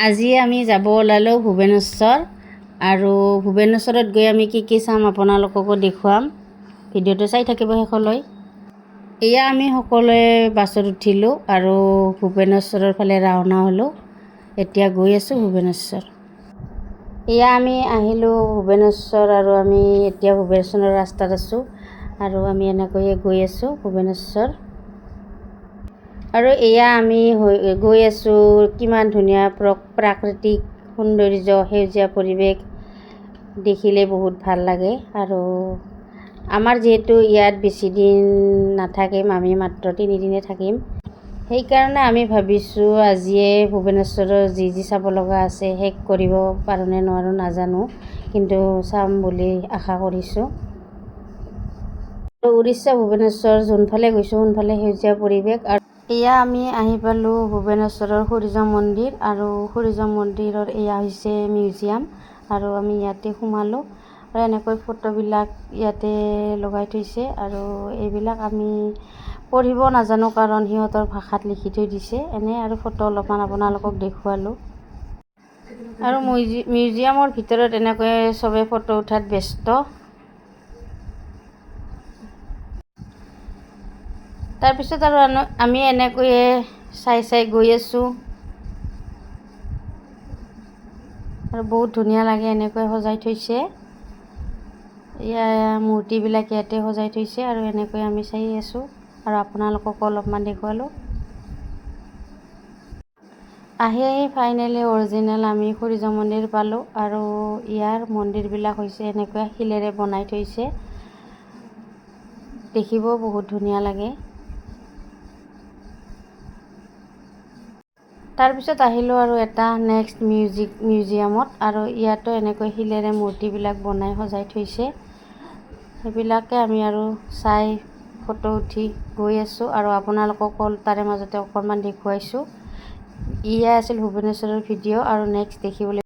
আজি আমি যাব ওলালোঁ ভুৱনেশ্বৰ আৰু ভুৱনেশ্বৰত গৈ আমি কি চাম আপোনালোককো দেখুৱাম। ভিডিঅ'টো চাই থাকিব শেষলৈ। এয়া আমি সকলোৱে বাছত উঠিলোঁ আৰু ভুৱনেশ্বৰৰ ফালে ৰাওনা হ'লোঁ। এতিয়া গৈ আছোঁ ভুৱনেশ্বৰ। এয়া আমি আহিলোঁ ভুৱনেশ্বৰ আৰু আমি এতিয়া ভুৱনেশ্বৰৰ ৰাস্তাত আছোঁ আৰু আমি এনেকৈয়ে গৈ আছোঁ ভুৱনেশ্বৰ। আৰু এয়া আমি গৈ আছোঁ কিমান ধুনীয়া প্ৰাকৃতিক সৌন্দৰ্য, সেউজীয়া পৰিৱেশ দেখিলে বহুত ভাল লাগে। আৰু আমাৰ যিহেতু ইয়াত বেছি দিন নাথাকিম, আমি মাত্ৰ 3 দিনে থাকিম, সেইকাৰণে আমি ভাবিছোঁ আজিয়ে ভুৱনেশ্বৰৰ যি চাব লগা আছে শেষ কৰিব পাৰোঁ নে নোৱাৰোঁ নাজানো, কিন্তু চাম বুলি আশা কৰিছোঁ। উৰিষ্যা ভুৱনেশ্বৰ যোনফালে গৈছোঁ সোনফালে সেউজীয়া পৰিৱেশ। আৰু এয়া আমি আহি পালোঁ ভুৱনেশ্বৰৰ সূৰ্য মন্দিৰ আৰু সূৰ্য মন্দিৰৰ এয়া হৈছে মিউজিয়াম আৰু আমি ইয়াতে সোমালোঁ আৰু এনেকৈ ফটোবিলাক ইয়াতে লগাই থৈছে আৰু এইবিলাক আমি পঢ়িব নাজানো কাৰণ সিহঁতৰ ভাষাত লিখি থৈ দিছে এনে। আৰু ফটো অলপমান আপোনালোকক দেখুৱালোঁ। আৰু মিউজিয়ামৰ ভিতৰত এনেকৈ চবে ফটো উঠাত ব্যস্ত। তাৰপিছত আৰু আমি এনেকৈয়ে চাই গৈ আছোঁ আৰু বহুত ধুনীয়া লাগে এনেকৈ সজাই থৈছে। এয়া মূৰ্তিবিলাক ইয়াতে সজাই থৈছে আৰু এনেকৈ আমি চাই আছোঁ আৰু আপোনালোককো অলপমান দেখুৱালোঁ। আহি ফাইনেলি অৰিজিনেল আমি সূৰ্য মন্দিৰ পালোঁ আৰু ইয়াৰ মন্দিৰবিলাক হৈছে এনেকুৱা শিলেৰে বনাই থৈছে, দেখিব বহুত ধুনীয়া লাগে। তাৰপিছত আহিলোঁ আৰু এটা নেক্সট মিউজিয়ামত আৰু ইয়াতো এনেকৈ শিলেৰে মূৰ্তিবিলাক বনাই সজাই থৈছে, সেইবিলাকে আমি আৰু চাই ফটো উঠি গৈ আছোঁ আৰু আপোনালোকক তাৰে মাজতে অকণমান দেখুৱাইছোঁ। এয়া আছিল ভুৱনেশ্বৰৰ ভিডিঅ' আৰু নেক্সট দেখিবলৈ